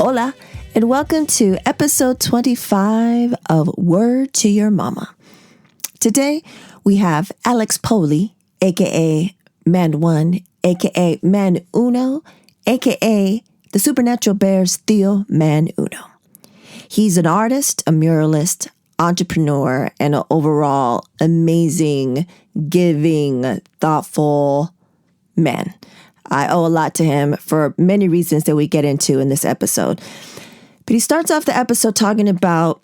Hola, and welcome to episode 25 of Word to Your Mama. Today, we have Alex Poley, a.k.a. Man 1, a.k.a. Man Uno, a.k.a. the Supernatural Bears Theo Man Uno. He's an artist, a muralist, entrepreneur, and an overall amazing, giving, thoughtful man. I owe a lot to him for many reasons that we get into in this episode. But he starts off the episode talking about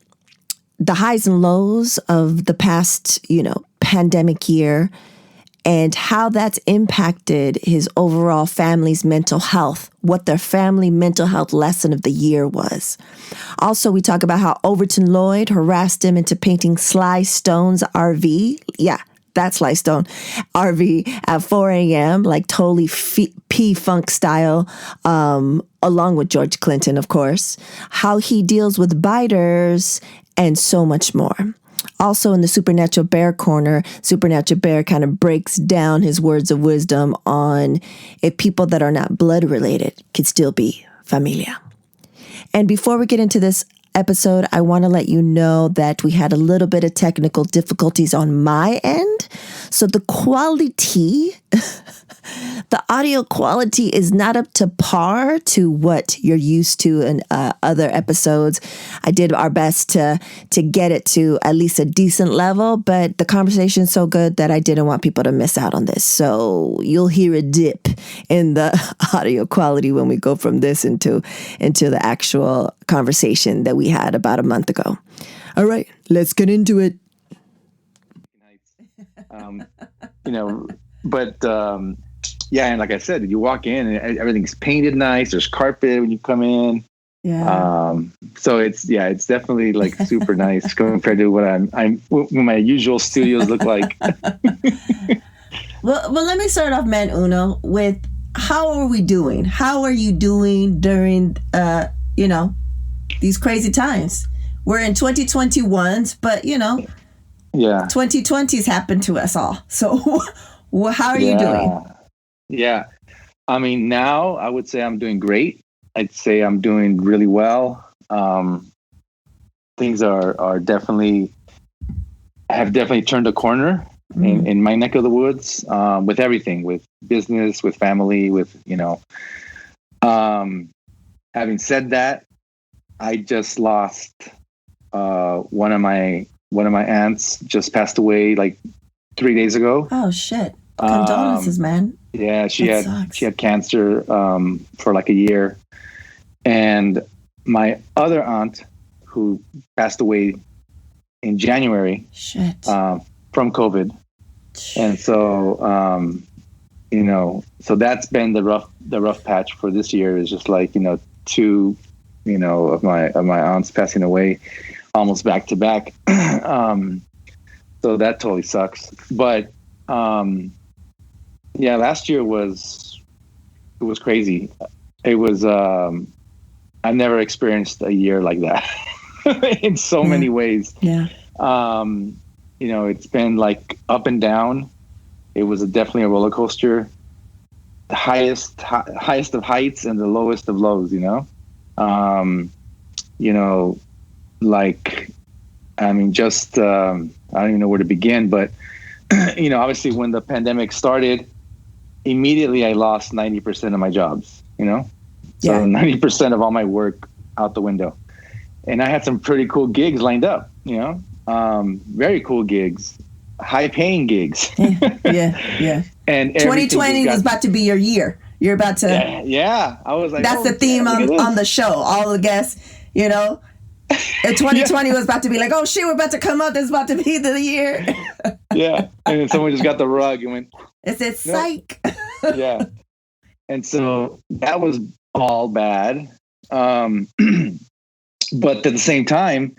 the highs and lows of the past, pandemic year and how that's impacted his overall family's mental health, what their family mental health lesson of the year was. Also, we talk about how Overton Lloyd harassed him into painting Sly Stone's RV. Yeah. That's Sly Stone, RV at 4 a.m., like totally P-Funk style, along with George Clinton, of course, how he deals with biters, and so much more. Also in the Supernatural Bear Corner, Supernatural Bear kind of breaks down his words of wisdom on if people that are not blood related could still be familia. And before we get into this episode, I want to let you know that we had a little bit of technical difficulties on my end. So the quality, the audio quality is not up to par to what you're used to in other episodes. I did our best to get it to at least a decent level, but the conversation is so good that I didn't want people to miss out on this. So you'll hear a dip in the audio quality when we go from this into the actual conversation that we had about a month ago. All right, let's get into it. Yeah, and like I said, you walk in and everything's painted nice. There's carpet when you come in. Yeah. So it's definitely like super nice compared to what my usual studios look like. Well, let me start off, Man Uno, with how are we doing? How are you doing during, these crazy times? We're in 2021s, but, yeah, 2020s happened to us all. So how are you doing? Yeah. I mean, now I would say I'm doing great. I'd say I'm doing really well. Things are definitely turned a corner in my neck of the woods, with everything, with business, with family, with, having said that, I just lost, one of my aunts just passed away like 3 days ago. Oh shit. Condolences, man. Yeah, she had cancer for like a year. And my other aunt, who passed away in January from COVID. And so so that's been the rough patch for this year, is just like, two of my aunts passing away almost back to back. So that totally sucks. But last year was crazy. It was I've never experienced a year like that in so many ways. Yeah. It's been like up and down. It was definitely a roller coaster. The highest of heights and the lowest of lows, just I don't even know where to begin, but obviously when the pandemic started, immediately I lost 90% of my jobs, So 90% of all my work out the window. And I had some pretty cool gigs lined up, very cool gigs, high paying gigs. Yeah. And 2020 was about to be your year. You're about to. Yeah. I was like, that's the theme on the show. All the guests, And 2020 was about to be like, oh shit, we're about to come up. This is about to be the year. Yeah. And then someone just got the rug and went. It said psych. Yeah. And so that was all bad. But at the same time,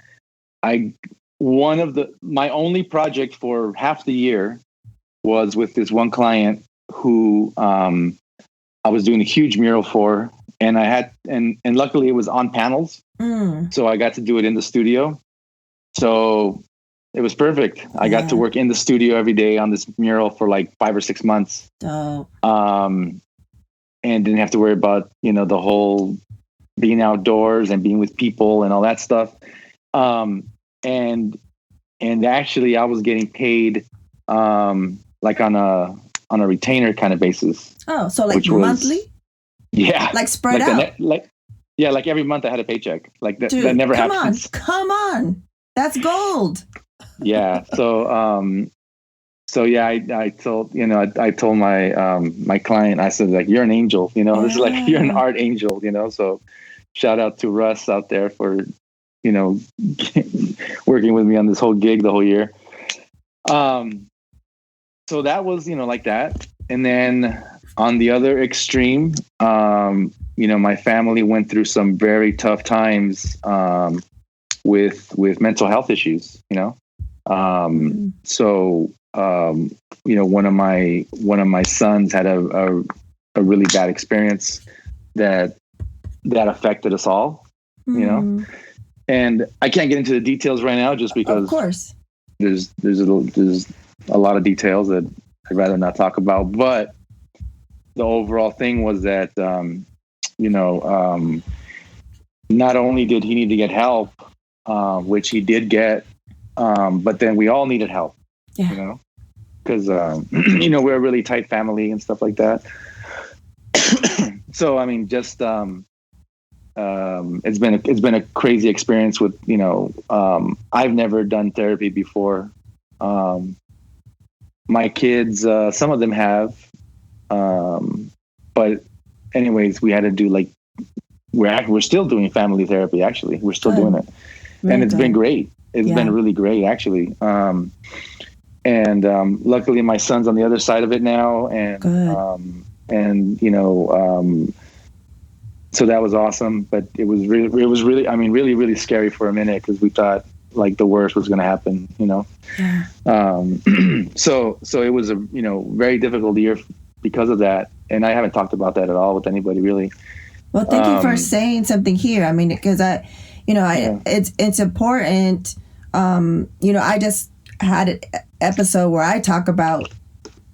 my only project for half the year was with this one client who I was doing a huge mural for, and I had and luckily it was on panels, so I got to do it in the studio. So it was perfect. I got to work in the studio every day on this mural for like 5 or 6 months. Dope. And didn't have to worry about the whole being outdoors and being with people and all that stuff. And actually I was getting paid like on a retainer kind of basis. Oh, so like monthly? Yeah. Like spread out. Like every month I had a paycheck. Like that, Dude, that never happens. Come on. That's gold. Yeah. So yeah, I told my my client, I said, like, you're an angel, This is like, you're an art angel, So shout out to Russ out there for, working with me on this whole gig the whole year. So that was, like that. And then on the other extreme, my family went through some very tough times, with mental health issues, So, one of my sons had a really bad experience that affected us all, and I can't get into the details right now just because, of course, there's a lot of details that I'd rather not talk about. But the overall thing was that, not only did he need to get help, which he did get, but then we all needed help, because, we're a really tight family and stuff like that. So, I mean, just, it's been a crazy experience with, I've never done therapy before. My kids, some of them have, but anyways, we had to do like, we're still doing family therapy. Actually, we're still doing it, and it's been great. It's been really great, actually. And luckily my son's on the other side of it now, and so that was awesome. But it was really, I mean, really, really scary for a minute, because we thought like the worst was going to happen, So it was a, very difficult year because of that. And I haven't talked about that at all with anybody, really. Well, thank you for saying something here. I mean, because it's important. I just had an episode where I talk about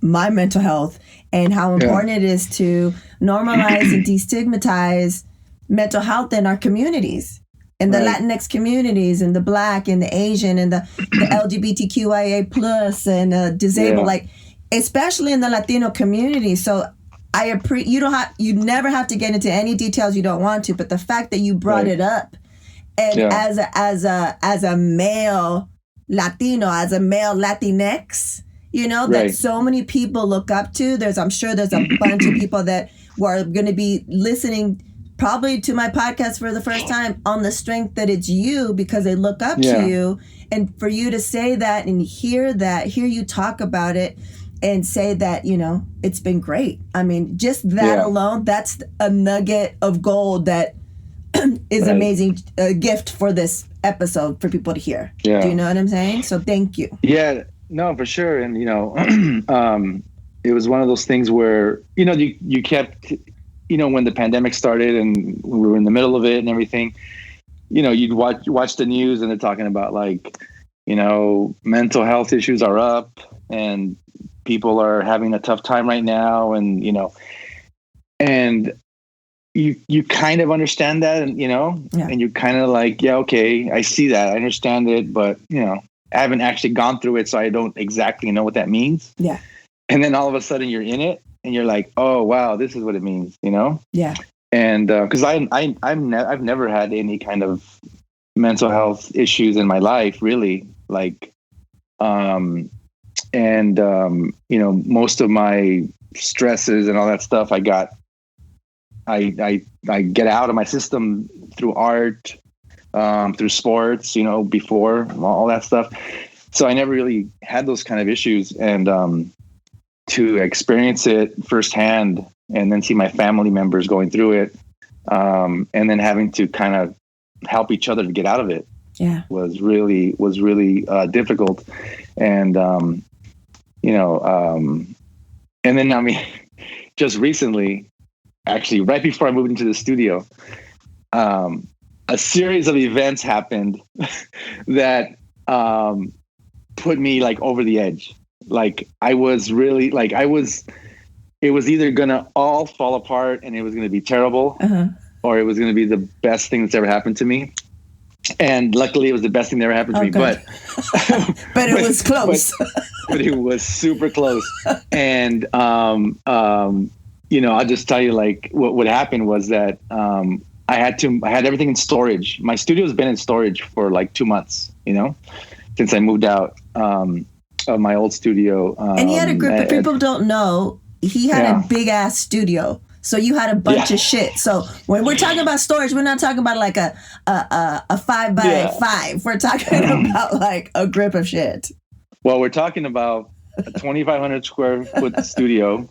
my mental health and how important it is to normalize and destigmatize mental health in our communities, in the Latinx communities, and the Black and the Asian and the LGBTQIA plus and disabled, like especially in the Latino community. So you never have to get into any details you don't want to, but the fact that you brought it up, and as a male Latino, as a male Latinx, that so many people look up to. I'm sure there's a bunch of people that are going to be listening probably to my podcast for the first time on the strength that it's you, because they look up to you. And for you to say that and hear you talk about it and say that, it's been great. I mean, just that alone, that's a nugget of gold that is amazing gift for this episode for people to hear. Yeah. Do you know what I'm saying? So thank you. Yeah, no, for sure. And, it was one of those things where, you kept, when the pandemic started and we were in the middle of it and everything, you'd watch the news and they're talking about like, mental health issues are up and people are having a tough time right now. And, and you kind of understand that, and, and you're kind of like, yeah, okay, I see that. I understand it, but, I haven't actually gone through it, so I don't exactly know what that means. Yeah. And then all of a sudden you're in it and you're like, oh, wow, this is what it means, Yeah. And because I've never had any kind of mental health issues in my life, really. Like, most of my stresses and all that stuff, I get out of my system through art, through sports, before all that stuff. So I never really had those kind of issues, and to experience it firsthand and then see my family members going through it, and then having to kind of help each other to get out of it was really difficult. And, and then, I mean, just recently, actually, right before I moved into the studio, a series of events happened that put me like over the edge. Like I was really it was either gonna all fall apart and it was gonna be terrible, or it was going to be the best thing that's ever happened to me. And luckily, it was the best thing that ever happened to me. But but it was close. But it was super close. And you know, I'll just tell you, like, what happened was that I had everything in storage. My studio's been in storage for like 2 months, you know, since I moved out of my old studio. And he had a group of people don't know. He had a big ass studio. So you had a bunch of shit. So when we're talking about storage, we're not talking about like a 5x5. We're talking about like a grip of shit. Well, we're talking about a 2,500 square foot studio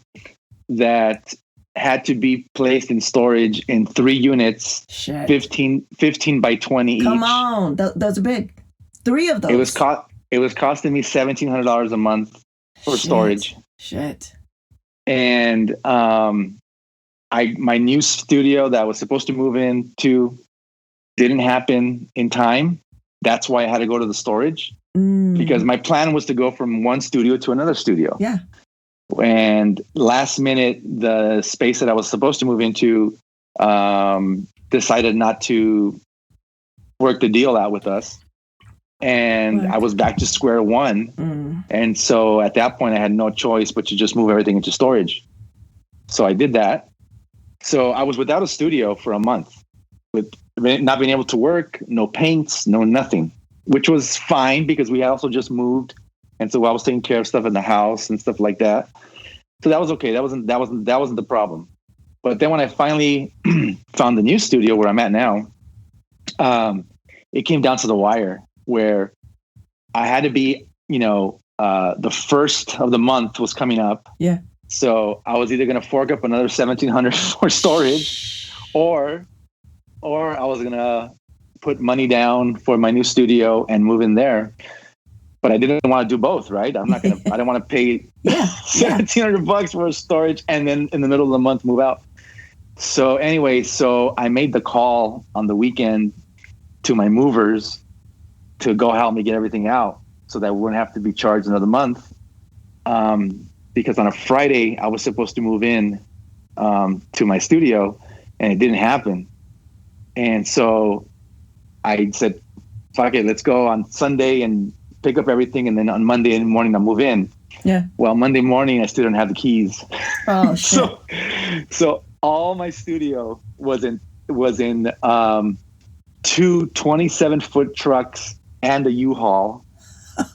that had to be placed in storage in 3 units, 15 by 20 each. Come on, those are big. 3 of those. It was costing me $1,700 a month for storage. Shit. And my new studio that I was supposed to move into didn't happen in time. That's why I had to go to the storage, because my plan was to go from one studio to another studio. Yeah. And last minute, the space that I was supposed to move into decided not to work the deal out with us. And I was back to square one. And so at that point, I had no choice but to just move everything into storage. So I did that. So I was without a studio for a month, with not being able to work, no paints, no nothing, which was fine because we had also just moved. And so I was taking care of stuff in the house and stuff like that. So that was okay. That wasn't the problem. But then when I finally found the new studio where I'm at now, it came down to the wire where I had to be, you know, the first of the month was coming up. Yeah. So I was either going to fork up another $1,700 for storage, or I was going to put money down for my new studio and move in there. But I didn't want to do both, right? I don't want to pay $1,700 for storage and then in the middle of the month move out. So anyway, I made the call on the weekend to my movers to go help me get everything out so that we wouldn't have to be charged another month. Because on a Friday, I was supposed to move in to my studio, and it didn't happen. And so I said, fuck it, let's go on Sunday and pick up everything, and then on Monday morning, I'll move in. Yeah. Well, Monday morning, I still didn't have the keys. Oh, shit. So all my studio was in 2 27-foot trucks and a U-Haul.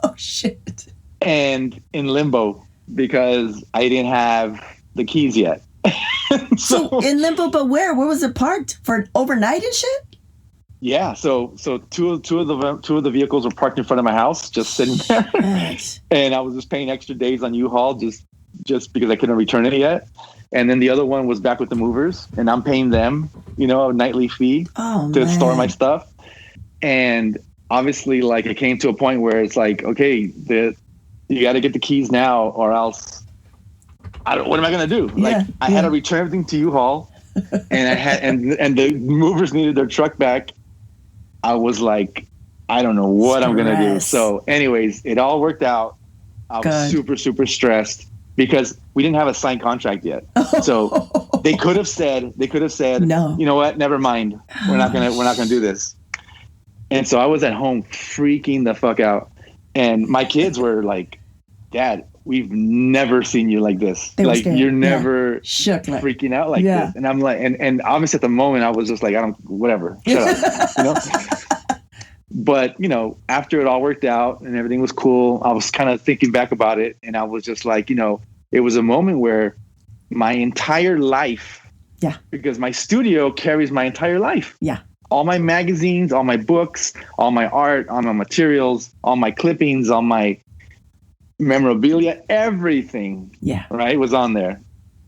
Oh, shit. And in limbo, because I didn't have the keys yet. So in limbo, but where was it parked for overnight and shit? Yeah. So two of the vehicles were parked in front of my house, just sitting there. Nice. And I was just paying extra days on U-Haul just because I couldn't return it yet. And then the other one was back with the movers, and I'm paying them, you know, a nightly fee to store my stuff. And obviously, like, it came to a point where it's like, okay, you got to get the keys now, or else what am I going to do? Yeah, like, I had to return everything to U-Haul, and I had, and the movers needed their truck back. I was like, I don't know what I'm going to do. So anyways, it all worked out. I was super, super stressed because we didn't have a signed contract yet. So they could have said, no, you know what? Never mind. We're not going to do this. And so I was at home freaking the fuck out. And my kids were like, Dad, we've never seen you like this. Like, you're never freaking out like this. And I'm like, and obviously at the moment I was just like, whatever, shut up, you know? But, you know, after it all worked out and everything was cool, I was kind of thinking back about it. And I was just like, you know, it was a moment where my entire life, because my studio carries my entire life. Yeah. All my magazines, all my books, all my art, all my materials, all my clippings, all my memorabilia, everything, right, was on there.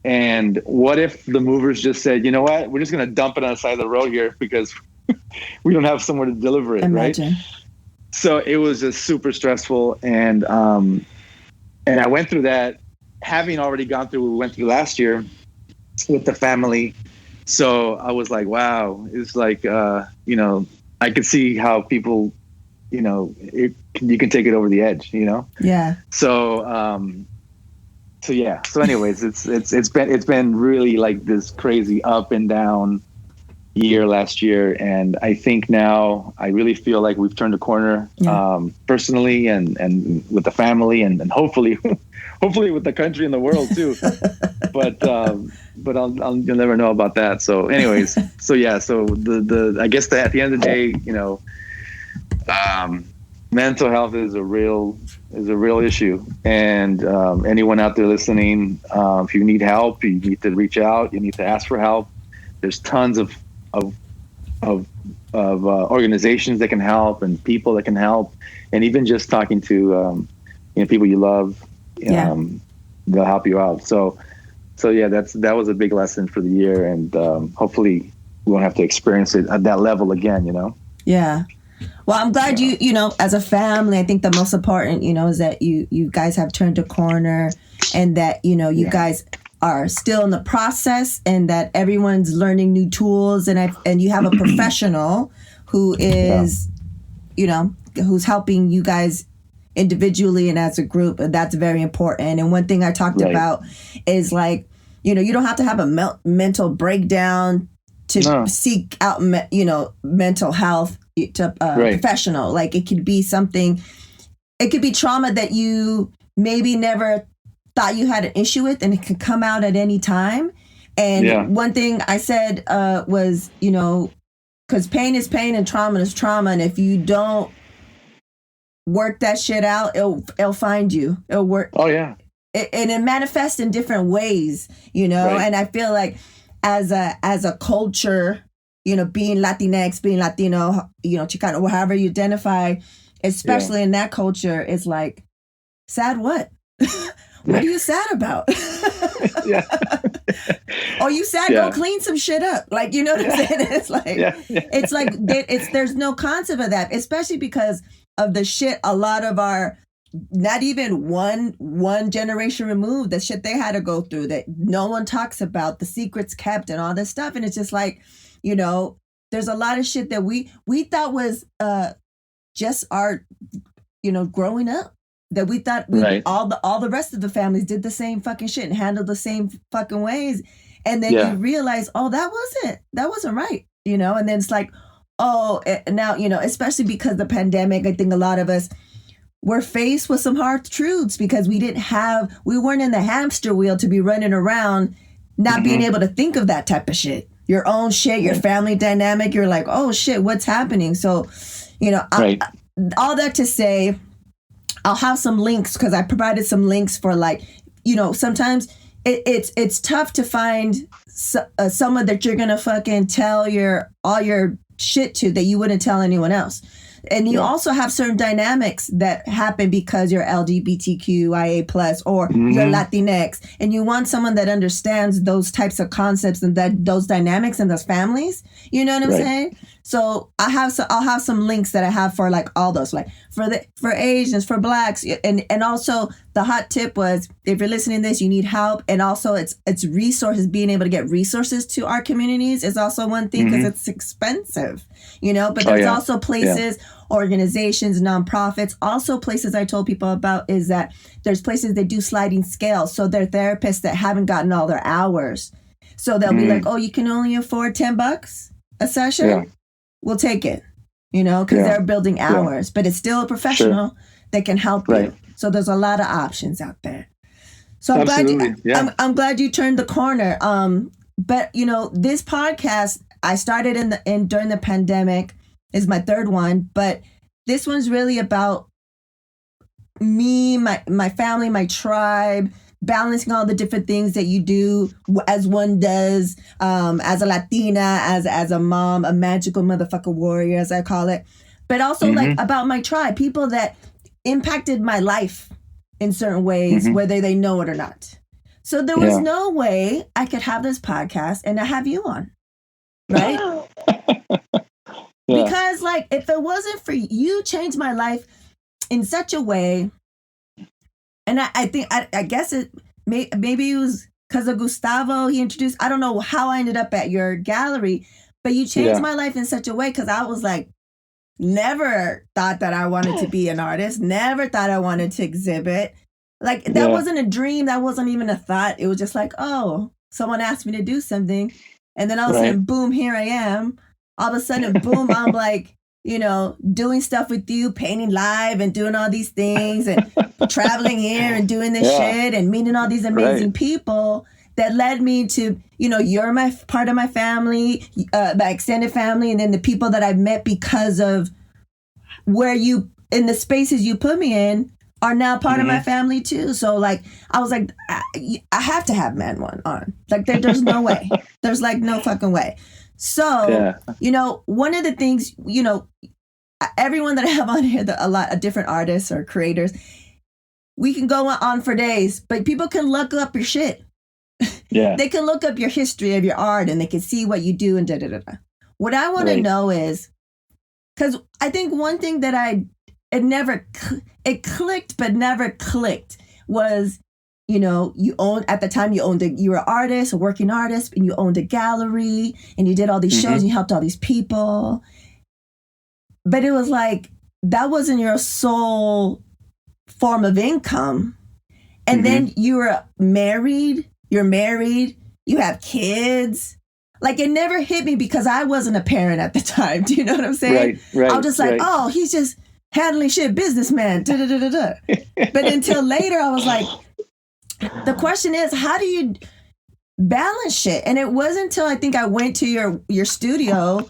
And what if the movers just said, you know what, we're just going to dump it on the side of the road here because we don't have somewhere to deliver it, right? So it was just super stressful. And I went through that, having already gone through what we went through last year with the family. So I was like, wow, it's like, you know, I could see how people, you know, you can take it over the edge, you know? Yeah. So anyways, it's been really like this crazy up and down year last year, and I think now I really feel like we've turned a corner, personally and with the family, and hopefully hopefully with the country and the world too. but you'll never know about that. So anyways, so the I guess that at the end of the day, mental health is a real issue, and anyone out there listening, if you need help, you need to reach out, you need to ask for help. There's tons of organizations that can help, and people that can help, and even just talking to people you love, they'll help you out. So yeah, that was a big lesson for the year, and hopefully we won't have to experience it at that level again. Yeah. Well, I'm glad you as a family, I think the most important, is that you guys have turned a corner, and that, you guys are still in the process, and that everyone's learning new tools, and you have a professional who is, who's helping you guys individually and as a group, and that's very important. And one thing I talked about is like, you don't have to have a mental breakdown to seek out, mental health to professional. Like it could be something, it could be trauma that you maybe never thought you had an issue with, and it could come out at any time. And one thing I said was, because pain is pain and trauma is trauma, and if you don't work that shit out, it'll find you. It'll work. Oh yeah. And it manifests in different ways, and I feel like as a culture, being Latinx, being Latino, Chicano, however you identify, especially in that culture, is like, sad what? What are you sad about? Oh, you sad? Go clean some shit up. Like, you know what I'm saying? It's like, it's like, there's no concept of that, especially because of the shit a lot of our, not even one generation removed, the shit they had to go through that no one talks about, the secrets kept and all this stuff. And it's just like, there's a lot of shit that we thought was just our, growing up, that we thought all the rest of the families did the same fucking shit and handled the same fucking ways. And then you realize, oh, that wasn't right, and then it's like, oh, now, especially because of the pandemic, I think a lot of us were faced with some hard truths, because we weren't in the hamster wheel to be running around, not being able to think of that type of shit. Your own shit, your family dynamic, you're like, oh shit, what's happening? So, all that to say, I'll have some links, because I provided some links for, like, sometimes it's tough to find someone that you're gonna fucking tell all your shit to that you wouldn't tell anyone else. And you also have certain dynamics that happen because you're LGBTQIA plus, or you're Latinx, and you want someone that understands those types of concepts and those dynamics and those families. You know what I'm saying? So I'll have some links that I have for like all those, like for Asians, for Blacks, and also the hot tip was, if you're listening to this, you need help, and also it's resources. Being able to get resources to our communities is also one thing, because it's expensive, But there's also places, organizations, nonprofits, also places I told people about is that there's places that do sliding scales. So they're therapists that haven't gotten all their hours, so they'll be like, oh, you can only afford $10 a session. Yeah. We'll take it, because they're building hours, but it's still a professional that can help you. So there's a lot of options out there. So I'm glad you turned the corner. But this podcast I started during the pandemic, is my third one, but this one's really about me, my family, my tribe, balancing all the different things that you do as one does, as a Latina, as a mom, a magical motherfucker warrior, as I call it, but also like about my tribe, people that impacted my life in certain ways, whether they know it or not. So there was no way I could have this podcast and not have you on, right? Because like, if it wasn't for you, changed my life in such a way. And I think, I guess maybe it was because of Gustavo. He introduced, I don't know how I ended up at your gallery, but you changed my life in such a way, because I was like, never thought that I wanted to be an artist. Never thought I wanted to exhibit. Like, that wasn't a dream. That wasn't even a thought. It was just like, oh, someone asked me to do something. And then all of a sudden, boom, here I am. All of a sudden, boom, I'm like, doing stuff with you, painting live and doing all these things and traveling here and doing this shit and meeting all these amazing people that led me to, you're my part of my family, my extended family, and then the people that I've met because of where you, in the spaces you put me in, are now part of my family too. So like, I was like, I have to have Man One on. Like there's no way. There's like no fucking way. So, one of the things, everyone that I have on here, a lot of different artists or creators, we can go on for days, but people can look up your shit. Yeah. They can look up your history of your art and they can see what you do and da da da da. What I want to know is, because I think one thing that it clicked but never clicked was, you owned, at the time you were an artist, a working artist, and you owned a gallery and you did all these shows and you helped all these people. But it was like, that wasn't your sole form of income. And then you're married, you have kids. Like it never hit me because I wasn't a parent at the time. Do you know what I'm saying? Right. I was just like, oh, he's just handling shit, businessman. Da, da, da, da, da. But until later, I was like, the question is, how do you balance shit? And it wasn't until I think I went to your studio,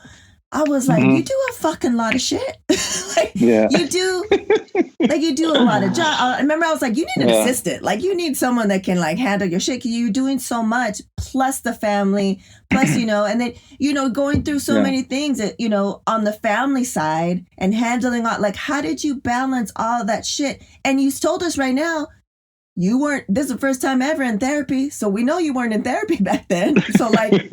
I was like, you do a fucking lot of shit. You do a lot of jobs. I remember I was like, you need an assistant. Like you need someone that can like handle your shit because you're doing so much, plus the family, plus, and then, going through so many things that, on the family side and handling all, like, how did you balance all that shit? And you told us right now, this is the first time ever in therapy. So we know you weren't in therapy back then. So like,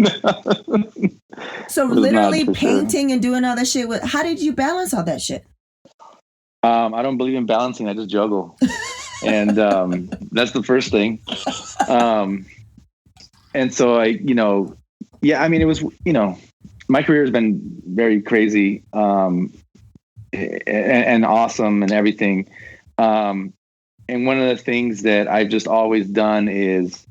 so literally painting and doing all that shit. How did you balance all that shit? I don't believe in balancing. I just juggle. And that's the first thing. And so it was, my career has been very crazy and awesome and everything. And one of the things that I've just always done is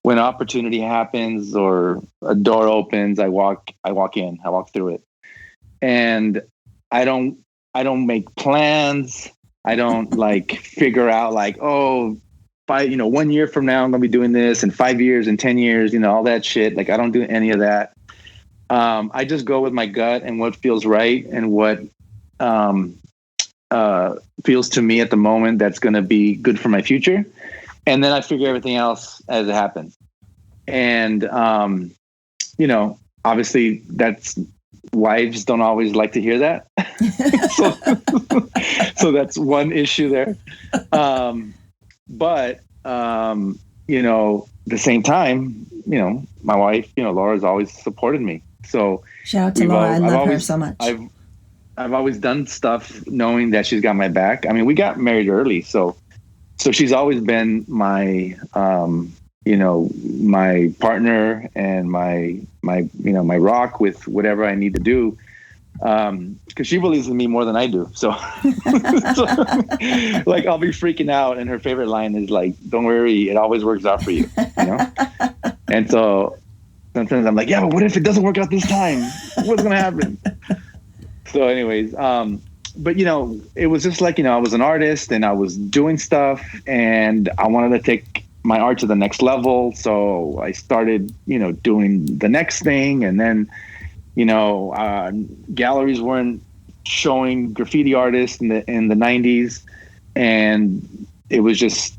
when opportunity happens or a door opens, I walk through it. And I don't make plans. I don't like figure out like, 1 year from now, I'm going to be doing this, and 5 years and 10 years, all that shit. Like I don't do any of that. I just go with my gut and what feels right and what, feels to me at the moment that's going to be good for my future. And then I figure everything else as it happens. And, obviously that's, wives don't always like to hear that. so that's one issue there. But the same time, my wife, Laura's always supported me. So shout out to Laura. I love her so much. I've always done stuff knowing that she's got my back. I mean, we got married early, so she's always been my, my partner and my rock with whatever I need to do. Because she believes in me more than I do. So, like, I'll be freaking out, and her favorite line is like, "Don't worry, it always works out for you." And so sometimes I'm like, "Yeah, but what if it doesn't work out this time? What's gonna happen?" So anyways, but it was just like, I was an artist and I was doing stuff and I wanted to take my art to the next level. So I started, doing the next thing. And then, galleries weren't showing graffiti artists in the 90s. And it was just,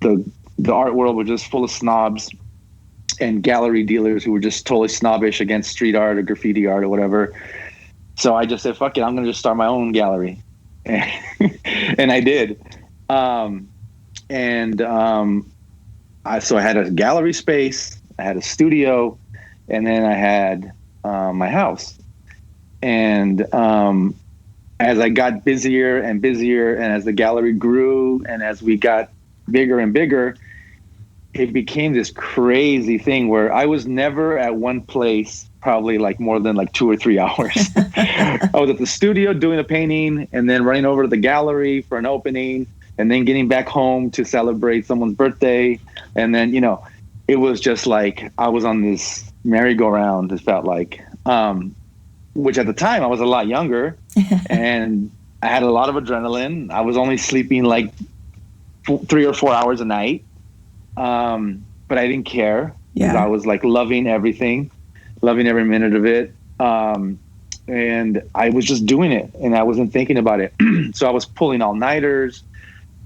the art world was just full of snobs and gallery dealers who were just totally snobbish against street art or graffiti art or whatever. So I just said, fuck it, I'm going to just start my own gallery. And I did. So I had a gallery space, I had a studio, and then I had my house. And as I got busier and busier, and as the gallery grew, and as we got bigger and bigger, it became this crazy thing where I was never at one place probably like more than like 2 or 3 hours. I was at the studio doing a painting and then running over to the gallery for an opening and then getting back home to celebrate someone's birthday. And then, it was just like I was on this merry-go-round, it felt like, which at the time I was a lot younger and I had a lot of adrenaline. I was only sleeping like 3 or 4 hours a night. But I didn't care because I was like loving everything, loving every minute of it. And I was just doing it and I wasn't thinking about it. So I was pulling all-nighters.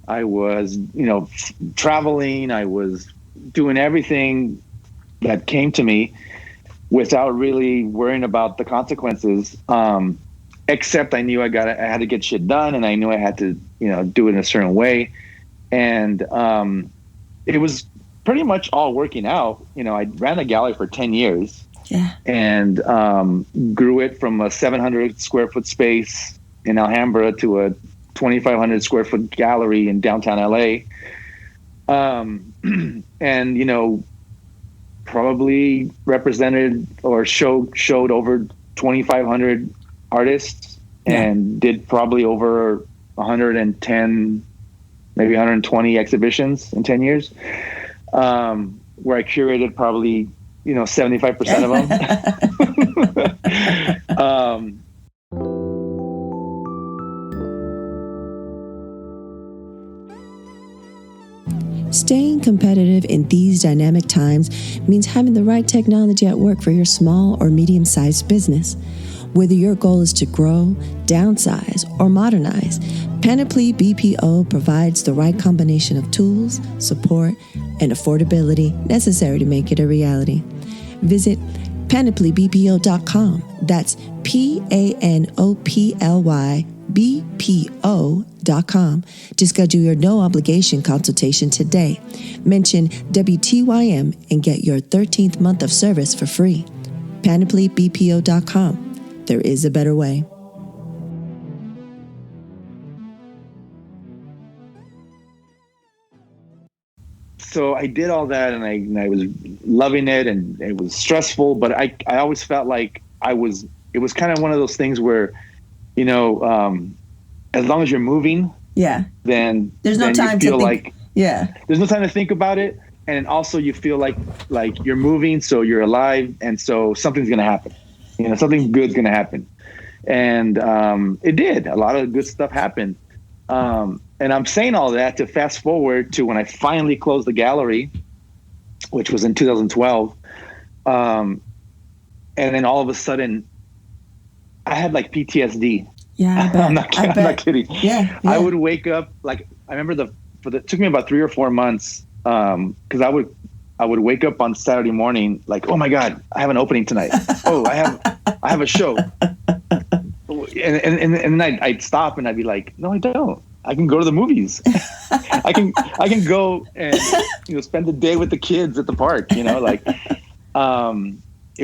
I was, traveling. I was doing everything that came to me without really worrying about the consequences. Except I knew I had to get shit done, and I knew I had to, do it in a certain way. And it was pretty much all working out. I ran the gallery for 10 years. Yeah. And grew it from a 700 square foot space in Alhambra to a 2,500 square foot gallery in downtown LA. And, probably represented or showed over 2,500 artists and did probably over 110, maybe 120 exhibitions in 10 years, where I curated probably 75% of them. Staying competitive in these dynamic times means having the right technology at work for your small or medium-sized business. Whether your goal is to grow, downsize, or modernize, Panoply BPO provides the right combination of tools, support, and affordability necessary to make it a reality. Visit panoplybpo.com. That's PANOPLYBPO.com to schedule your no-obligation consultation today. Mention WTYM and get your 13th month of service for free. PanoplyBPO.com. There is a better way. So I did all that, and I was loving it, and it was stressful, but I always felt like it was kind of one of those things where, as long as you're moving, then there's no time you feel to think, there's no time to think about it. And also you feel like you're moving, so you're alive. And so something's going to happen, something good's going to happen. And, it did. A lot of good stuff happened. And I'm saying all that to fast forward to when I finally closed the gallery, which was in 2012. And then all of a sudden I had like PTSD. Yeah, I bet. I'm not kidding. Yeah. I would wake up, I remember it took me about 3 or 4 months. Cause I would wake up on Saturday morning, like, oh my God, I have an opening tonight. Oh, I have a show. And then I'd stop and I'd be like, no, I don't. I can go to the movies. I can go and spend the day with the kids at the park. It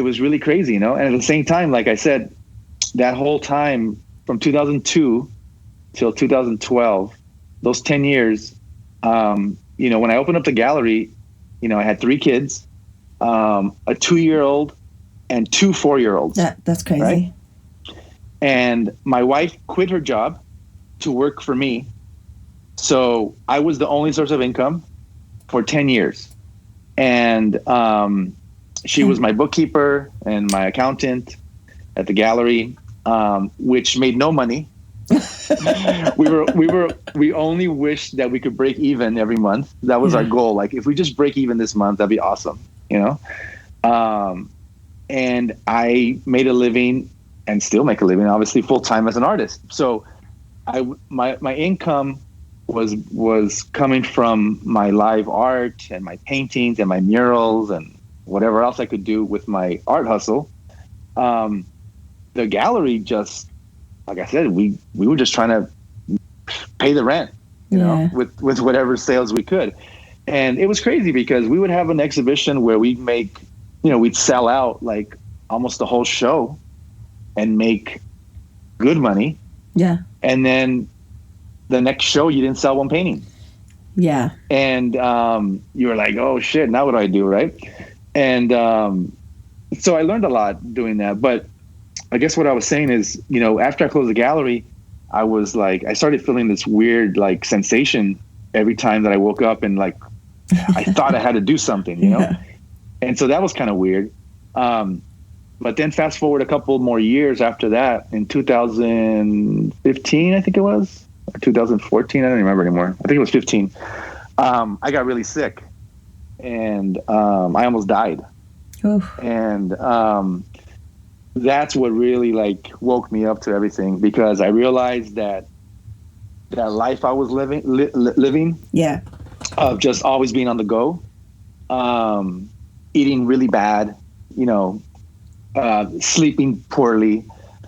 was really crazy. And at the same time, like I said, that whole time from 2002 till 2012, those 10 years, when I opened up the gallery, I had 3 kids, a 2-year-old and 2 4-year-olds. That's crazy. Right? And my wife quit her job to work for me. So I was the only source of income for 10 years. And she was my bookkeeper and my accountant at the gallery, which made no money. We only wished that we could break even every month. That was our goal. Like, if we just break even this month, that'd be awesome, and I made a living and still make a living, obviously, full-time as an artist. So my income was coming from my live art and my paintings and my murals and whatever else I could do with my art hustle. The gallery just, like I said, we were just trying to pay the rent, with whatever sales we could. And it was crazy because we would have an exhibition where we'd make, we'd sell out like almost the whole show and make good money. Yeah. And then the next show, you didn't sell one painting. Yeah. And you were like, oh shit, now what do I do? Right. And so I learned a lot doing that. But I guess what I was saying is, after I closed the gallery, I was like, I started feeling this weird like sensation every time that I woke up, and like I thought I had to do something, Yeah. And so that was kind of weird. But then fast forward a couple more years after that, in 2015, I think it was, or 2014, I don't remember anymore. I think it was 15. I got really sick, and I almost died. Oof. And that's what really like woke me up to everything, because I realized that life I was living, yeah, of just always being on the go, eating really bad, sleeping poorly.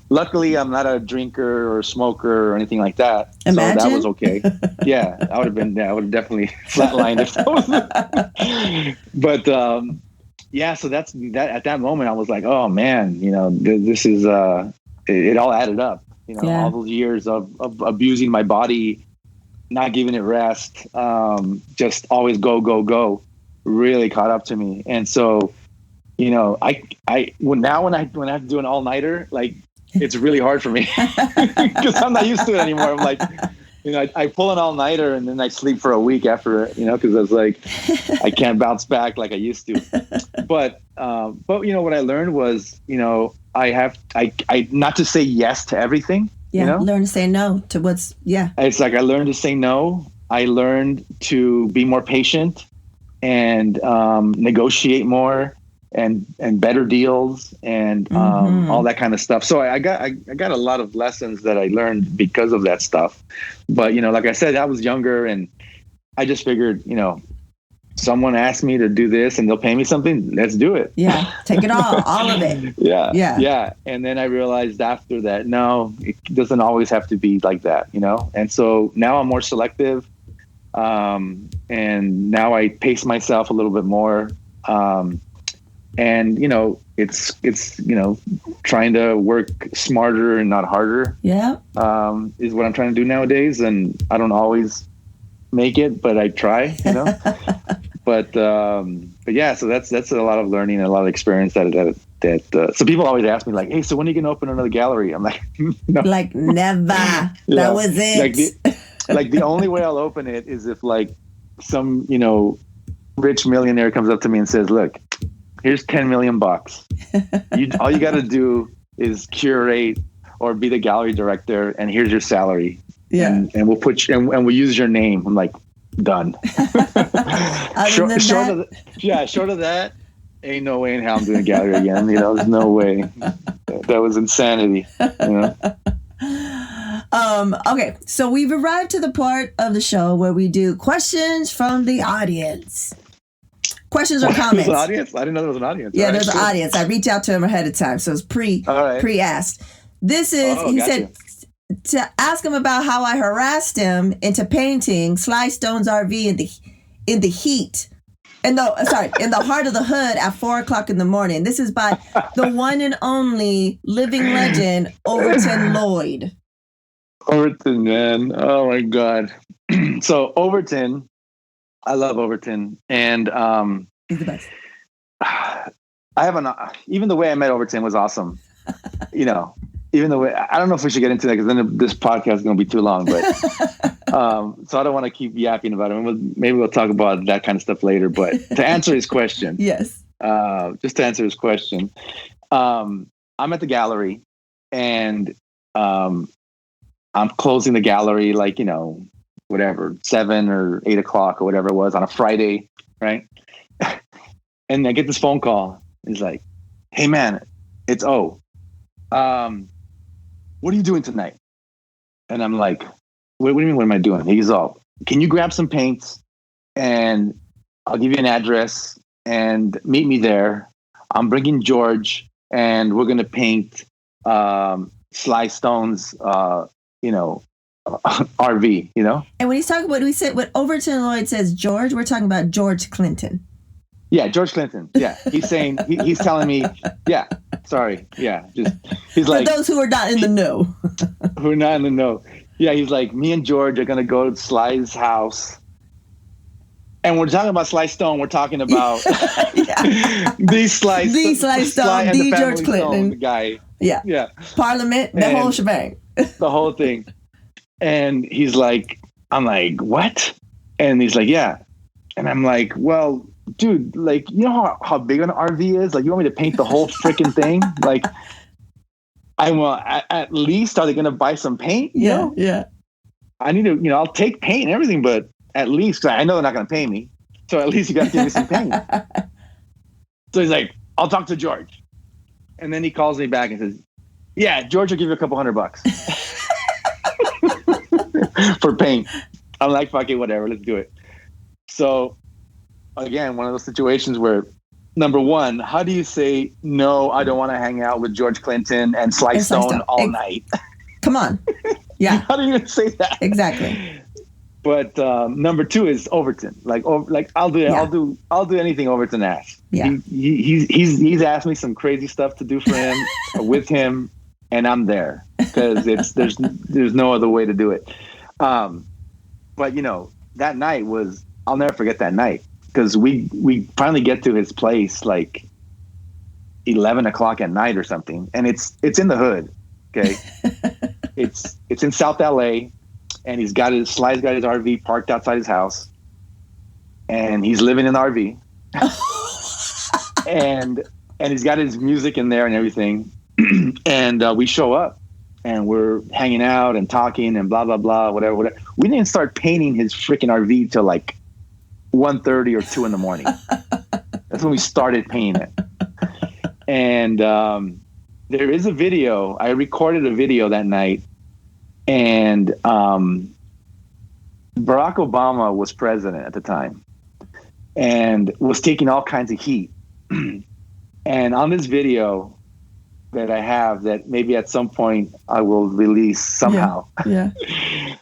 Luckily, I'm not a drinker or a smoker or anything like that. Imagine. So that was okay. Yeah, I would have definitely flatlined if that was. But yeah, so that's that. At that moment, I was like, oh man, this is it all added up. All those years of abusing my body, not giving it rest, just always go, really caught up to me. And so, when I have to do an all-nighter, like, it's really hard for me because I'm not used to it anymore. I'm like, I pull an all-nighter and then I sleep for a week after it, because I was like, I can't bounce back like I used to. But what I learned was, I not to say yes to everything. Yeah, learn to say no to what's, yeah. It's like I learned to say no. I learned to be more patient and negotiate more and better deals and all that kind of stuff. So I got a lot of lessons that I learned because of that stuff. But, like I said, I was younger and I just figured, someone asked me to do this and they'll pay me something. Let's do it. Yeah. Take it all of it. Yeah. And then I realized after that, no, it doesn't always have to be like that, And so now I'm more selective. And now I pace myself a little bit more. And, it's trying to work smarter and not harder. Yeah. Is what I'm trying to do nowadays. And I don't always make it, but I try, But yeah, so that's a lot of learning and a lot of experience that so people always ask me like, hey, so when are you going to open another gallery? I'm like, no. Like never. That was it. Like the only way I'll open it is if like some, rich millionaire comes up to me and says, look, here's $10 million. All you got to do is curate or be the gallery director, and here's your salary. Yeah. And we'll put you, and we'll use your name. I'm like, done. Short of that, ain't no way in hell I'm doing a gallery again. There's no way. That was insanity. Okay, so we've arrived to the part of the show where we do questions from the audience. Questions or comments? There's an audience? I didn't know there was an audience. Yeah, there's an audience. I reached out to him ahead of time, so it's pre-asked. This is, he said, to ask him about how I harassed him into painting Sly Stone's RV in the heat. In the heart of the hood at 4:00 in the morning. This is by the one and only living legend, Overton Lloyd. Overton, man. Oh my God. So Overton, I love Overton. And he's the best. Even the way I met Overton was awesome. Even the way, I don't know if we should get into that because then this podcast is going to be too long, but so I don't want to keep yapping about it. Maybe we'll talk about that kind of stuff later, but to answer his question. Yes. Just to answer his question. I'm at the gallery and I'm closing the gallery like, whatever, 7 or 8 o'clock or whatever it was on a Friday. Right. And I get this phone call. It's like, hey man, it's O. What are you doing tonight? And I'm like, what do you mean? What am I doing? He's all, can you grab some paints and I'll give you an address and meet me there. I'm bringing George and we're going to paint, Sly Stone's, RV, And when he's talking about, what Overton Lloyd says, George, we're talking about George Clinton. Yeah, George Clinton. Yeah, he's saying he's telling me. Yeah, sorry. Yeah, he's like, for those who are not in the know. Who are not in the know. Yeah, he's like, me and George are gonna go to Sly's house, and we're talking about Sly Stone. We're talking about the Sly Stone, the George Clinton Stone guy. Yeah. Parliament, the whole shebang, the whole thing. And he's like, I'm like, what? And he's like, yeah. And I'm like, well, dude, like, you know how big an RV is? Like, you want me to paint the whole freaking thing? Like, at least, are they going to buy some paint? You know? Yeah. I need to, I'll take paint and everything, but at least, I know they're not going to pay me. So at least you got to give me some paint. So he's like, I'll talk to George. And then he calls me back and says, yeah, George will give you a couple $100 for paint. I'm like, fuck it, whatever, let's do it. So again, one of those situations where, number one, how do you say, no, I don't want to hang out with George Clinton and Sly Stone all night? Come on. Yeah. How do you say that? Exactly. But number two is Overton. Like I'll do anything Overton asks. Yeah. He's asked me some crazy stuff to do for him with him, and I'm there because there's no other way to do it. But that night I'll never forget that night because we finally get to his place like 11 o'clock at night or something, and it's in the hood. Okay, it's in South LA. And Sly's got his RV parked outside his house, and he's living in the RV, and he's got his music in there and everything. And we show up, and we're hanging out and talking and blah blah blah, whatever. We didn't start painting his freaking RV till like 1:30 or 2 in the morning. That's when we started painting it. And there is a video. I recorded a video that night. And Barack Obama was president at the time and was taking all kinds of heat. And on this video that I have that maybe at some point I will release somehow, yeah.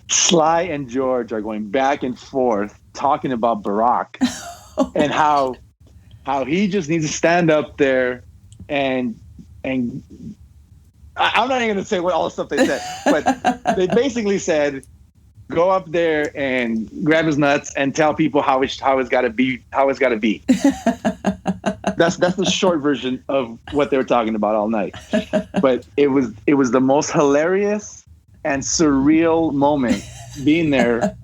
Sly and George are going back and forth talking about Barack and how he just needs to stand up there and I'm not even going to say what all the stuff they said, but they basically said, go up there and grab his nuts and tell people how it's got to be. That's the short version of what they were talking about all night. But it was the most hilarious and surreal moment being there,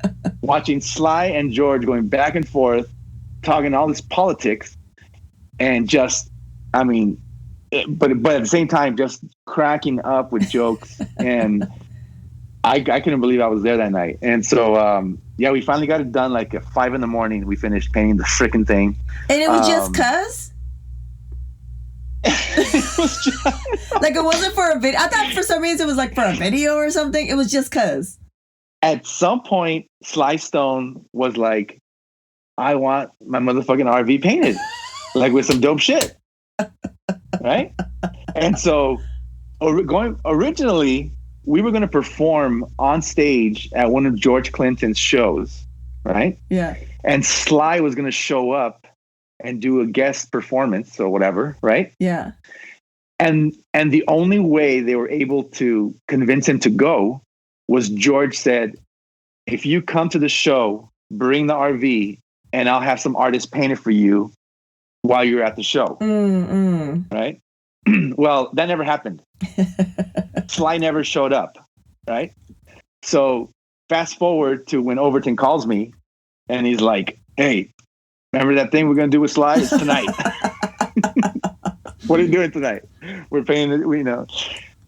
watching Sly and George going back and forth, talking all this politics, and just, but at the same time, just cracking up with jokes. And I couldn't believe I was there that night. And so, we finally got it done like at 5 a.m. We finished painting the freaking thing. And it was just cuz? It was just... Like it wasn't for a video. I thought for some reason it was like for a video or something. It was just cuz. At some point, Sly Stone was like, I want my motherfucking RV painted. Like with some dope shit. Right? And so originally we were going to perform on stage at one of George Clinton's shows, right? Yeah. And Sly was going to show up and do a guest performance or whatever, right? Yeah. And the only way they were able to convince him to go was George said, if you come to the show, bring the RV and I'll have some artists paint it for you while you're at the show. Right? Well, that never happened. Sly never showed up. Right? So fast forward to when Overton calls me and he's like, hey, remember that thing we're going to do with Sly? It's tonight. What are you doing tonight? We're painting it, we know.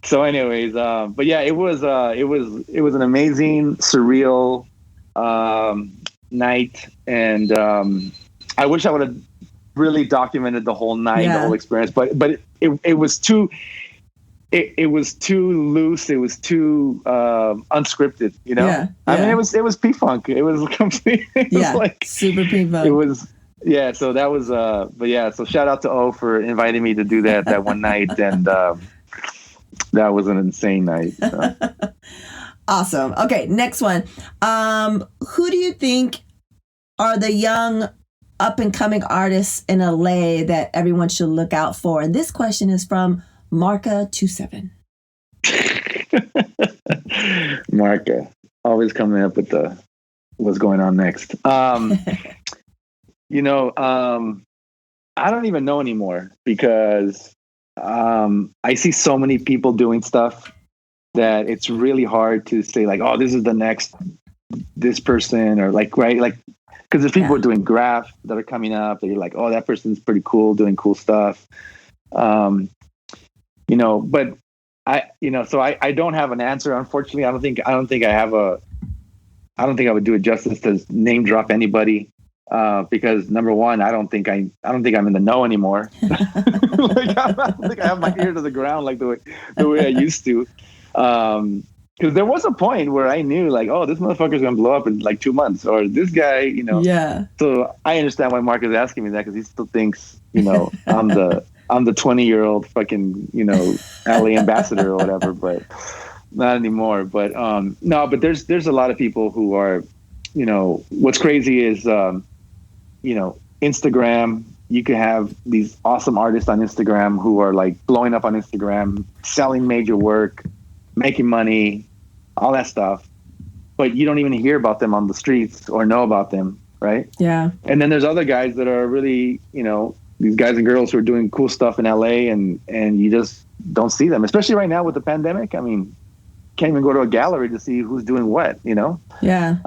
So anyways, but yeah, it was an amazing, surreal night. And I wish I would have really documented the whole night, the whole experience, but it was too loose. It was too unscripted, you know? Yeah. I mean, it was P-Funk. It was complete. It was like super P-Funk. It was, yeah. So that was, but yeah, so shout out to O for inviting me to do that one night. And that was an insane night. So. Awesome. Okay. Next one. Who do you think are the young up and coming artists in LA that everyone should look out for? And this question is from Marka27. Marka, always coming up with what's going on next. I don't even know anymore because I see so many people doing stuff that it's really hard to say like, oh, this is the next this person or like, right? Like, Because there's people doing graph that are coming up that you're like, oh, that person's pretty cool, doing cool stuff. But so I don't have an answer. Unfortunately, I don't think I would do it justice to name drop anybody. Because number one, I don't think I'm in the know anymore. I don't think I have my ear to the ground like the way I used to. Because there was a point where I knew, like, oh, this motherfucker's gonna blow up in like 2 months, or this guy, Yeah. So I understand why Mark is asking me that, because he still thinks, I'm the 20-year-old fucking, LA ambassador or whatever, but not anymore. But no, but there's a lot of people who are, what's crazy is, Instagram. You can have these awesome artists on Instagram who are like blowing up on Instagram, selling major work, making money, all that stuff, but you don't even hear about them on the streets or know about them, right? Yeah. And then there's other guys that are really, these guys and girls who are doing cool stuff in LA, and you just don't see them, especially right now with the pandemic. I mean, can't even go to a gallery to see who's doing what, Yeah.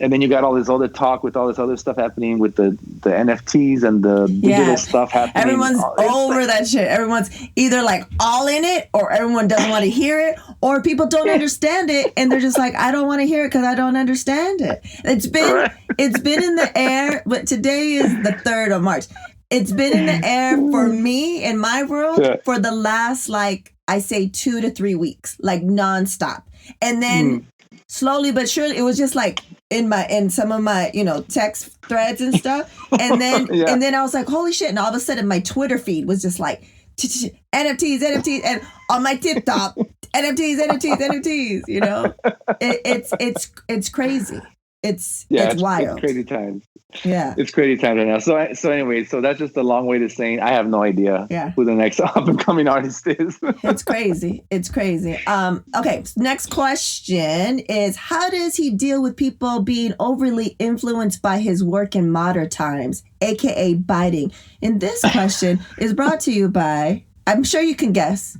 And then you got all this other talk with all this other stuff happening with the NFTs and the digital stuff happening. Everyone's over that shit. Everyone's either like all in it, or everyone doesn't want to hear it, or people don't understand it, and they're just like, I don't want to hear it because I don't understand it. It's been in the air, but today is the 3rd of March. It's been in the air for me in my world for the last, like, I say 2 to 3 weeks, like nonstop. And then slowly but surely, it was just like in some of my, text threads and stuff. And then and then I was like, holy shit. And all of a sudden my Twitter feed was just like NFTs, and on my TikTok, NFTs, It's crazy. It's wild. It's crazy times. Yeah. It's crazy times right now. So anyway, so that's just a long way to saying I have no idea who the next up and coming artist is. It's crazy. Okay. Next question is, how does he deal with people being overly influenced by his work in modern times, aka biting? And this question is brought to you by, I'm sure you can guess.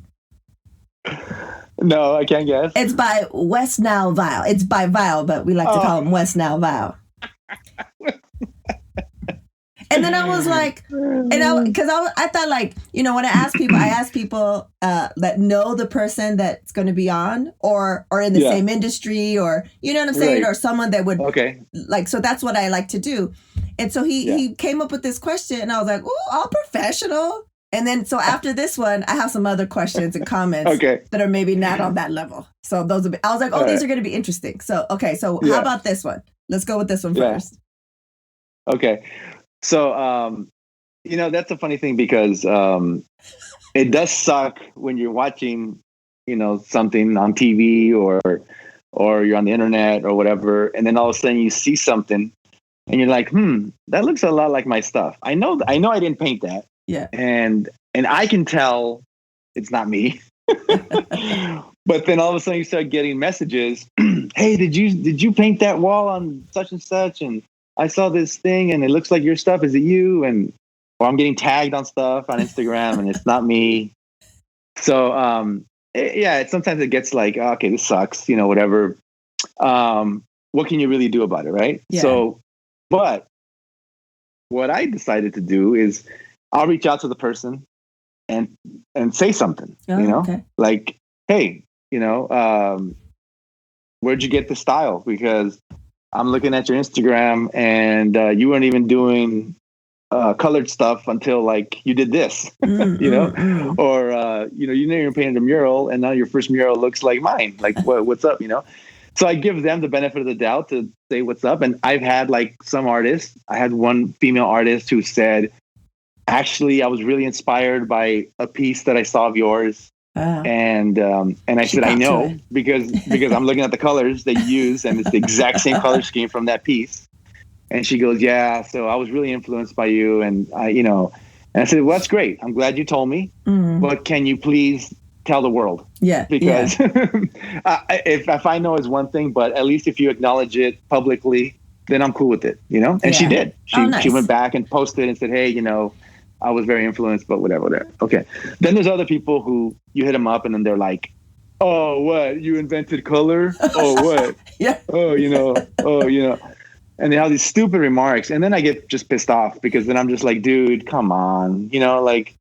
No, I can't guess. It's by West Nile Vile. It's by Vile, but we like to call him West Nile Vile. And then I was like, I thought, like, when I ask people that know the person that's going to be on, or in the same industry, or, you know what I'm saying? Right. Or someone that would, like, so that's what I like to do. And so he came up with this question, and I was like, ooh, all professional. And then, so after this one, I have some other questions and comments that are maybe not on that level. So I was like, these are going to be interesting. So, how about this one? Let's go with this one first. Okay. So, that's a funny thing, because it does suck when you're watching, something on TV or you're on the internet or whatever, and then all of a sudden you see something and you're like, that looks a lot like my stuff. I know I didn't paint that. Yeah. And I can tell it's not me. But then all of a sudden you start getting messages, hey, did you paint that wall on such and such? And I saw this thing and it looks like your stuff. Is it you? Or I'm getting tagged on stuff on Instagram and it's not me. So, sometimes it gets like, okay, this sucks, whatever. What can you really do about it? Right. Yeah. So, but what I decided to do is I'll reach out to the person and say something, like, hey, where'd you get the style? Because I'm looking at your Instagram and you weren't even doing colored stuff until like you did this, or, you didn't even paint a mural and now your first mural looks like mine. Like, what's up, So I give them the benefit of the doubt to say what's up. And I've had like some artists, I had one female artist who said, actually, I was really inspired by a piece that I saw of yours. And I said, I know, because I'm looking at the colors that you use and it's the exact same color scheme from that piece. And she goes, yeah, so I was really influenced by you. And and I said, well, that's great. I'm glad you told me, but can you please tell the world? Yeah. Because if I know is one thing, but at least if you acknowledge it publicly, then I'm cool with it, And she did. She went back and posted and said, hey, I was very influenced, but whatever. Okay. Then there's other people who you hit them up and then they're like, oh, what? You invented color? Oh, what? Yeah. Oh, And they have these stupid remarks. And then I get just pissed off because then I'm just like, dude, come on. You know, like,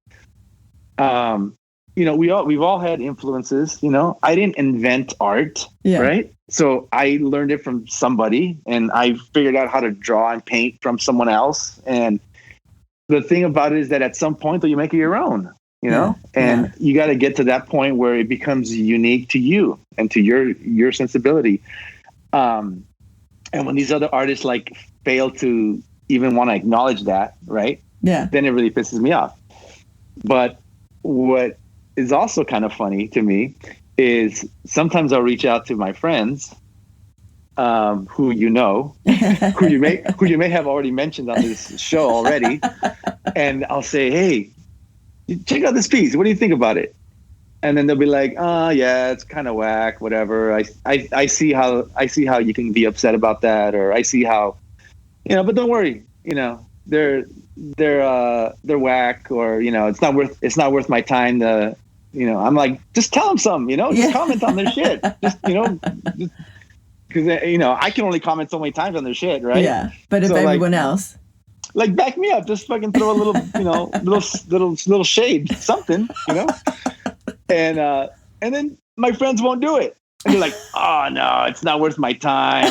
you know, we've all had influences, you know. I didn't invent art, right? So I learned it from somebody, and I figured out how to draw and paint from someone else. And the thing about it is that at some point, though, you make it your own, you know, and you got to get to that point where it becomes unique to you and to your sensibility. And when these other artists like fail to even want to acknowledge that, right? Yeah. Then it really pisses me off. But what is also kind of funny to me is sometimes I'll reach out to my friends, who you know, who you may have already mentioned on this show already, and I'll say, hey, check out this piece. What do you think about it? And then they'll be like, yeah, it's kind of whack, whatever. I see how you can be upset about that, or I see how, you know, but don't worry, you know, they're whack, or, you know, it's not worth my time to, you know. I'm like, just tell them something, you know, just comment on their shit, just, you know, because, you know, I can only comment so many times on their shit, right? Yeah, but if everyone else, like, back me up, just fucking throw a little, you know, little shade, something, you know. And then my friends won't do it, and they're like, oh no, it's not worth my time.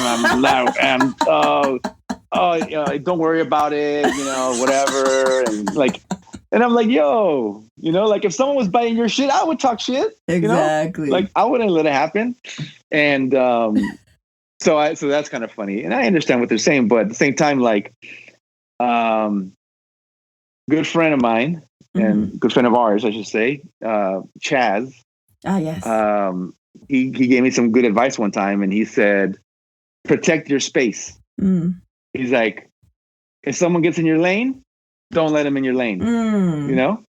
Don't worry about it, you know, whatever. And like, and I'm like, yo, you know, like, if someone was buying your shit, I would talk shit. Exactly. You know? Like, I wouldn't let it happen. And so that's kind of funny, and I understand what they're saying, but at the same time, like, good friend of mine, and good friend of ours, I should say, Chaz. Ah, yes. He gave me some good advice one time, and he said, protect your space. He's like, if someone gets in your lane, don't let them in your lane, you know?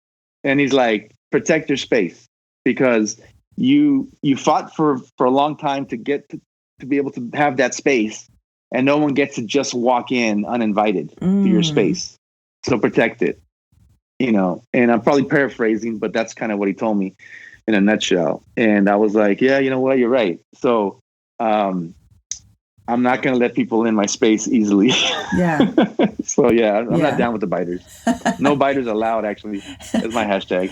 And he's like, protect your space, because you fought for a long time to get to be able to have that space, and no one gets to just walk in uninvited to your space. So protect it, you know. And I'm probably paraphrasing, but that's kind of what he told me in a nutshell. And I was like, yeah, you know what? You're right. So, I'm not going to let people in my space easily. Yeah. So yeah, I'm not down with the biters. No biters allowed, actually. That's my hashtag.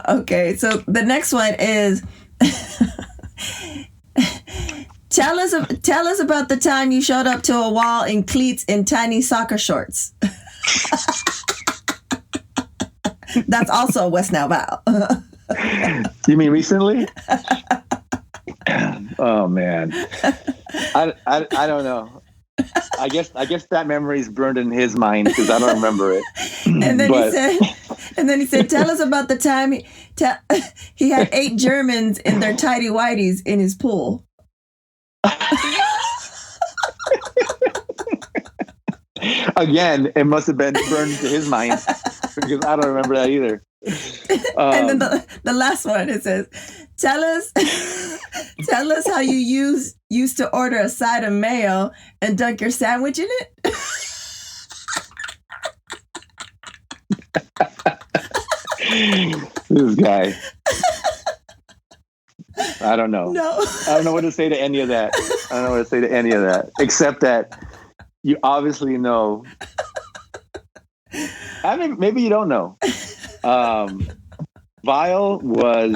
Okay. So the next one is, tell us about the time you showed up to a wall in cleats and tiny soccer shorts. That's also West Now Val. You mean recently? Oh man, I don't know. I guess that memory is burned in his mind because I don't remember it. And then he said, tell us about the time he had 8 Germans in their tidy whities in his pool. Again, it must have been burned into his mind because I don't remember that either. And then the last one, it says, tell us how you used to order a side of mayo and dunk your sandwich in it. This guy. I don't know. No. I don't know what to say to any of that. Except that you obviously know. I mean, maybe you don't know. Vile was,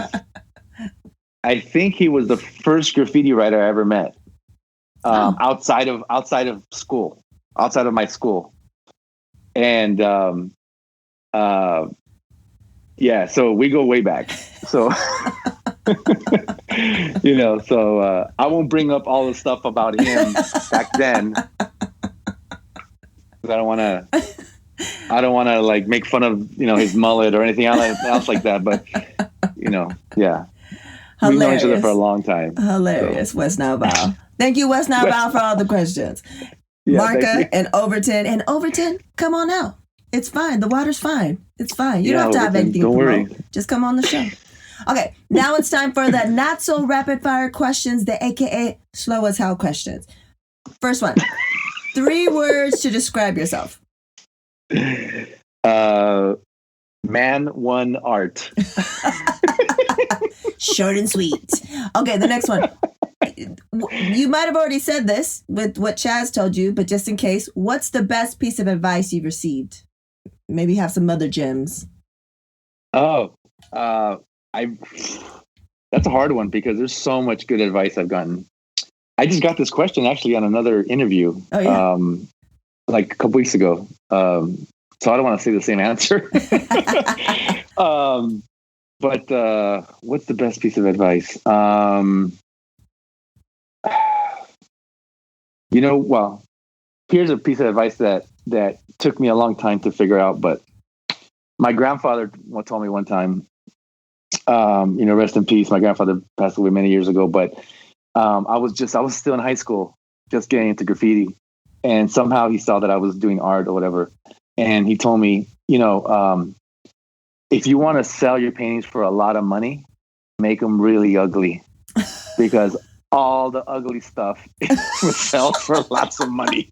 I think he was the first graffiti writer I ever met. Outside of school, outside of my school. And yeah, so we go way back. So you know, so I won't bring up all the stuff about him back then. I don't want to like make fun of, you know, his mullet or anything else like that. But, you know, yeah. Hilarious. We've known each other for a long time. Hilarious. So. West Nile Bow. Thank you, West Nile Bow, for all the questions. Yeah, Marka and Overton. And Overton, come on out. It's fine. The water's fine. It's fine. You don't have to have anything to promote. Just come on the show. Okay, now it's time for the not so rapid fire questions, the AKA slow as hell questions. First one. 3 words to describe yourself. Man, one, art. Short and sweet. Okay, the next one. you might have already said this with what Chaz told you, but just in case, what's the best piece of advice you've received? Maybe have some other gems. Oh, that's a hard one because there's so much good advice I've gotten. I just got this question actually on another interview, like a couple weeks ago. So I don't want to say the same answer. But what's the best piece of advice? Well, here's a piece of advice that took me a long time to figure out, but my grandfather told me one time, rest in peace. My grandfather passed away many years ago, but I was still in high school, just getting into graffiti. And somehow he saw that I was doing art or whatever. And he told me, if you want to sell your paintings for a lot of money, make them really ugly, because all the ugly stuff would sell for lots of money.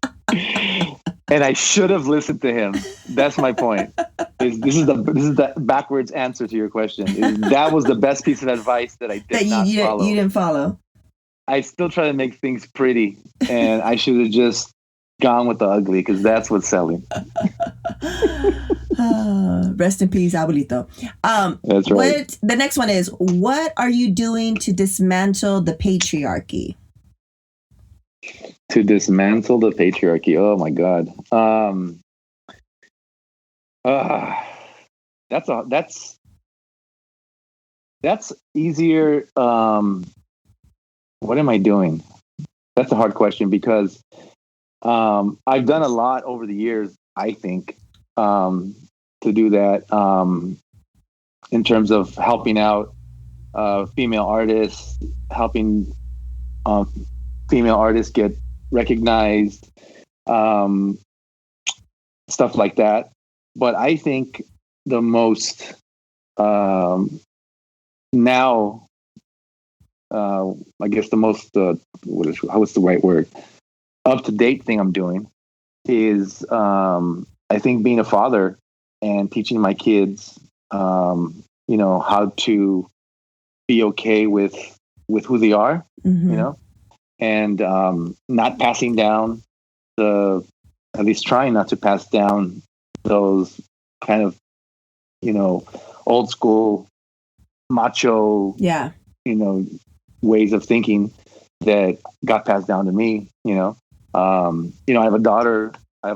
And I should have listened to him. That's my point. This is the backwards answer to your question. That was the best piece of advice that I did not follow. You didn't follow. I still try to make things pretty, and I should have just gone with the ugly, because that's what's selling. Rest in peace, abuelito. That's right. The next one is, what are you doing to dismantle the patriarchy? To dismantle the patriarchy. Oh my God. That's easier. What am I doing? That's a hard question, because I've done a lot over the years, I think, to do that, in terms of helping out female artists, helping female artists get recognized, stuff like that. But I think the most now, I guess the most what's the right word? Up to date thing I'm doing is I think being a father and teaching my kids, how to be okay with who they are, and not passing down at least trying not to pass down those kind of, old school macho, ways of thinking that got passed down to me. I have a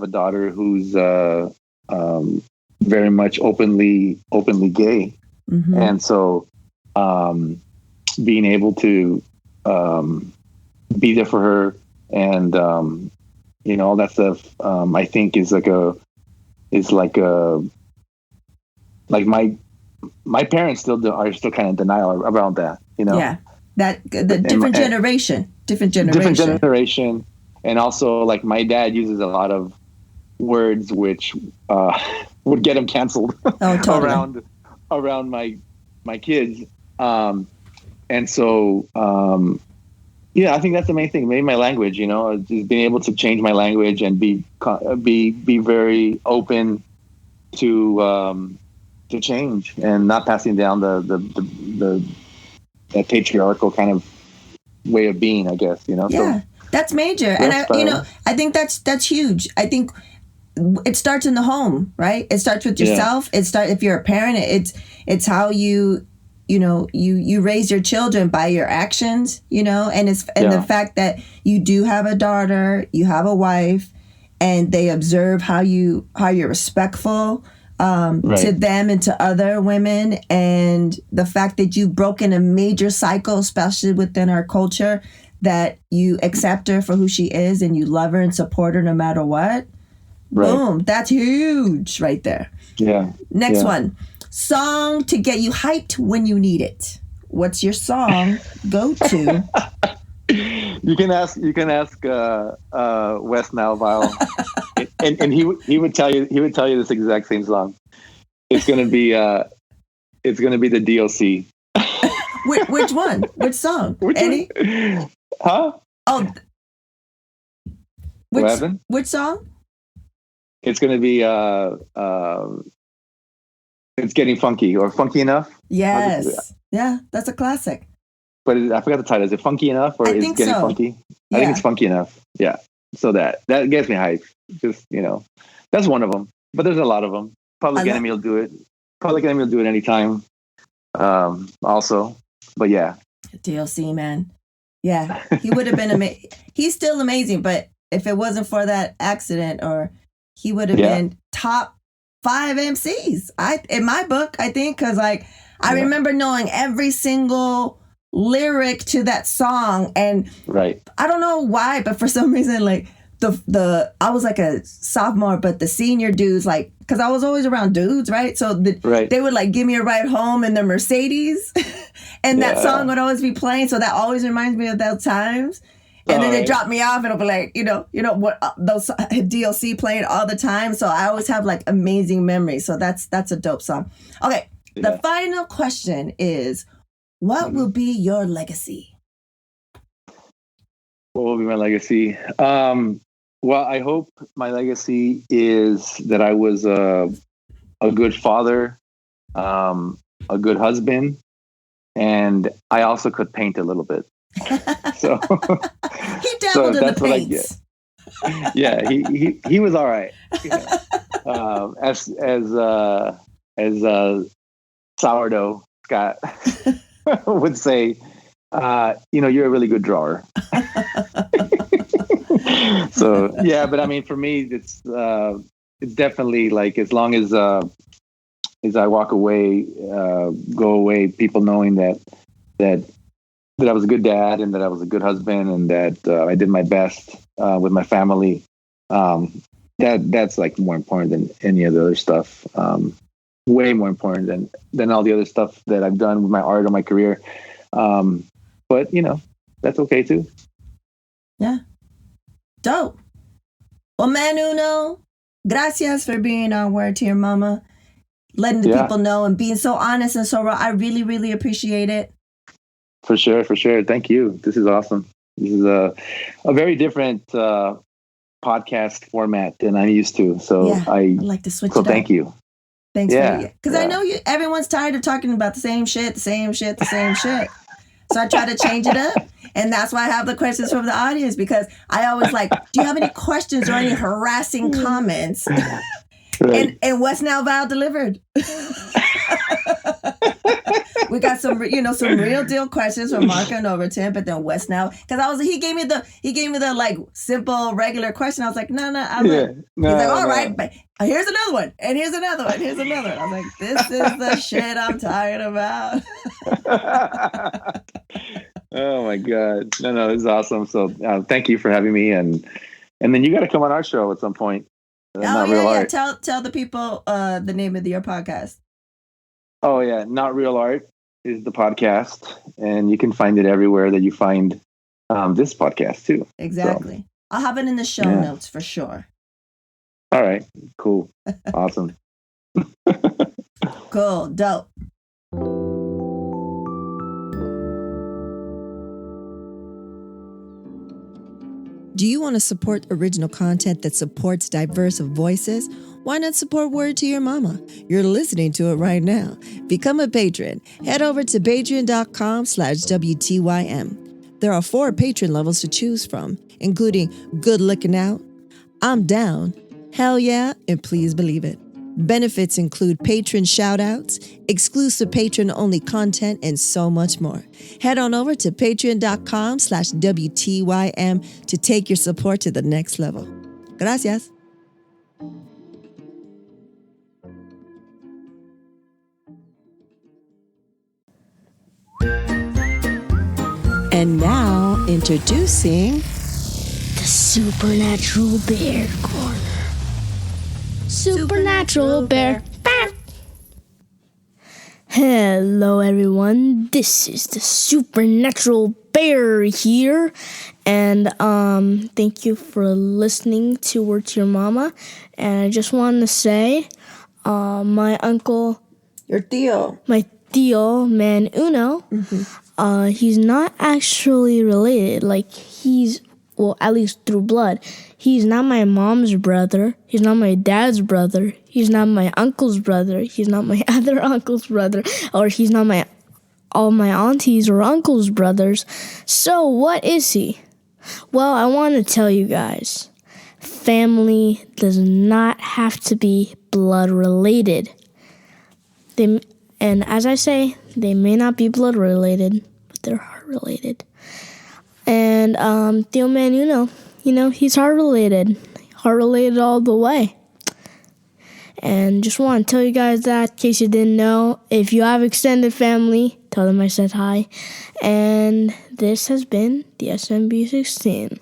daughter who's very much openly gay, and so being able to be there for her and all that stuff, I think is like my parents are still kind of denial around that, that the different generation. And also, like, my dad uses a lot of words which would get him canceled around my kids. And so, I think that's the main thing. Maybe my language, just being able to change my language and be very open to change and not passing down the patriarchal kind of way of being, I guess, Yeah. So, that's major. And I think that's huge. I think it starts in the home, right? It starts with yourself. If you're a parent, it's how you raise your children by your actions, and the fact that you do have a daughter, you have a wife, and they observe how you're respectful to them and to other women, and the fact that you've broken a major cycle, especially within our culture, that you accept her for who she is and you love her and support her no matter what. Right. Boom. That's huge right there. Yeah. Next one. Song to get you hyped when you need it. What's your song go to? You can ask Wes Nalvile, and he would tell you this exact same song. It's gonna be the DOC. Which one? Which song? Any? Huh? Oh. Which song? It's gonna be It's Getting Funky, or Funky Enough. Yes. Yeah, that's a classic. but I forgot the title. Is it Funky Enough or is it Getting Funky? Yeah. I think it's Funky Enough. Yeah. So that gets me hyped. Just, that's one of them. But there's a lot of them. Public Enemy will do it. Public Enemy will do it anytime. Also. But yeah. DLC, man. Yeah. He would have been amazing. He's still amazing, but if it wasn't for that accident, or he would have been top 5 MCs. In my book, I think, because I remember knowing every single lyric to that song, and I don't know why, but for some reason, like I was like a sophomore, but the senior dudes, like, because I was always around dudes, right? So they would like give me a ride home in their Mercedes, and that song would always be playing. So that always reminds me of those times. And then they drop me off, and it'll be like, what those DLC playing all the time. So I always have like amazing memories. So that's a dope song. Okay, the final question is, what will be your legacy? What will be my legacy? Well, I hope my legacy is that I was a good father, a good husband, and I also could paint a little bit. So he dabbled in the paints. Yeah, he was all right. As sourdough Scott would say, you're a really good drawer. So yeah, but I mean, for me, it's definitely like, as long as I walk away, go away, people knowing that I was a good dad, and that I was a good husband, and that I did my best with my family. That's like more important than any of the other stuff. Way more important than all the other stuff that I've done with my art or my career. But that's okay too. Yeah. Dope. Well, man, Uno, gracias for being on Word to Your Mama, letting the people know and being so honest and so raw. I really, really appreciate it. For sure. Thank you. This is awesome. This is a very different podcast format than I'm used to. So I'd like to switch it up. So thank you. Thanks for it. Because I know everyone's tired of talking about the same shit. So I try to change it up. And that's why I have the questions from the audience, because I always like, do you have any questions or any harassing comments? And what's now Val delivered? We got some real deal questions from Mark and Overton, but then West now, because he gave me the like simple regular question. I was like, no. He's like, all right, but here's another one, and here's another one, here's another one. I was like, this is the shit I'm talking about. Oh my God, no, this is awesome. So thank you for having me, and then you got to come on our show at some point. Not Real Art. Tell the people the name of your podcast. Oh yeah, Not Real Art is the podcast, and you can find it everywhere that you find this podcast too. Exactly. So, I'll have it in the show notes for sure. All right. Cool. Awesome. Cool. Dope. Do you want to support original content that supports diverse voices? Why not support Word to Your Mama? You're listening to it right now. Become a patron. Head over to patreon.com/WTYM. There are 4 patron levels to choose from, including Good Looking Out, I'm Down, Hell Yeah, and Please Believe It. Benefits include patron shoutouts, exclusive patron-only content, and so much more. Head on over to patreon.com/WTYM to take your support to the next level. Gracias. And now, introducing the Supernatural Bear Corner. Supernatural Bear. Hello everyone, this is the Supernatural Bear here, and thank you for listening to Word to Your Mama. And I just want to say, my uncle, your tío, my tío, Man Uno, he's not actually related, well, at least through blood. He's not my mom's brother. He's not my dad's brother. He's not my uncle's brother. He's not my other uncle's brother. Or he's not my all my aunties or uncles' brothers. So what is he? Well, I want to tell you guys, family does not have to be blood related. And as I say, they may not be blood related, but they're heart related. And Tío Manuno, he's heart related all the way. And just want to tell you guys that, in case you didn't know, if you have extended family, tell them I said hi. And this has been the SMB 16.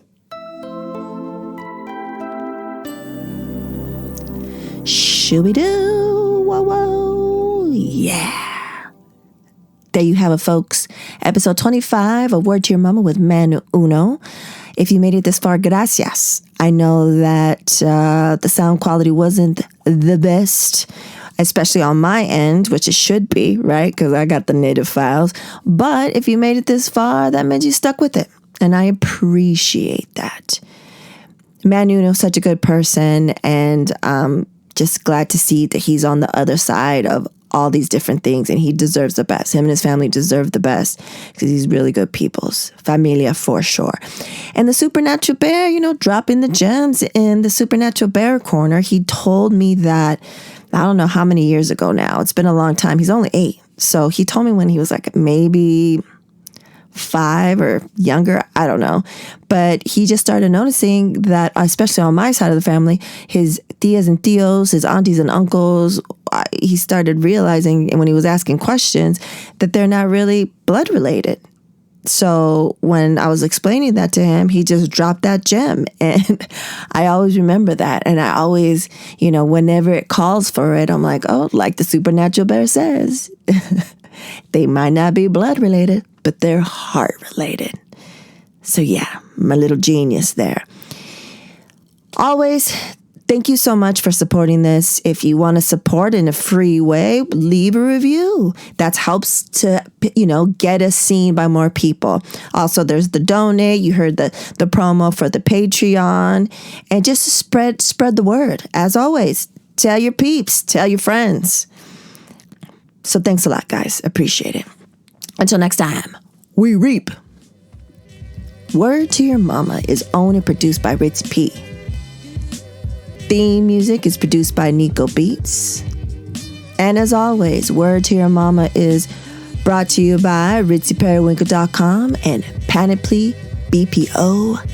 Shooby-doo, whoa, whoa, yeah. There you have it, folks. Episode 25 of Word to Your Mama with Man Uno. If you made it this far, gracias. I know that the sound quality wasn't the best, especially on my end, which it should be, right? Because I got the native files. But if you made it this far, that means you stuck with it. And I appreciate that. Man Uno is such a good person, and just glad to see that he's on the other side of all these different things, and he deserves the best. Him and his family deserve the best because he's really good peoples. Familia for sure. And the Supernatural Bear, dropping the gems in the Supernatural Bear corner. He told me that, I don't know how many years ago now. It's been a long time. He's only 8. So he told me when he was like maybe 5 or younger, I don't know. But he just started noticing that, especially on my side of the family, his tias and tios, his aunties and uncles, he started realizing, and when he was asking questions, that they're not really blood related. So when I was explaining that to him, he just dropped that gem. And I always remember that. And I always, whenever it calls for it, I'm like, oh, like the Supernatural Bear says, they might not be blood related, but they're heart related. So yeah, my little genius there. Always, thank you so much for supporting this. If you want to support in a free way, leave a review. That helps to, get us seen by more people. Also, there's the donate. You heard the promo for the Patreon. And just spread the word. As always, tell your peeps, tell your friends. So thanks a lot, guys. Appreciate it. Until next time, we reap. Word to Your Mama is owned and produced by Ritz P. Theme music is produced by Nico Beats. And as always, Word to Your Mama is brought to you by RitzyPeriwinkle.com and Panoply BPO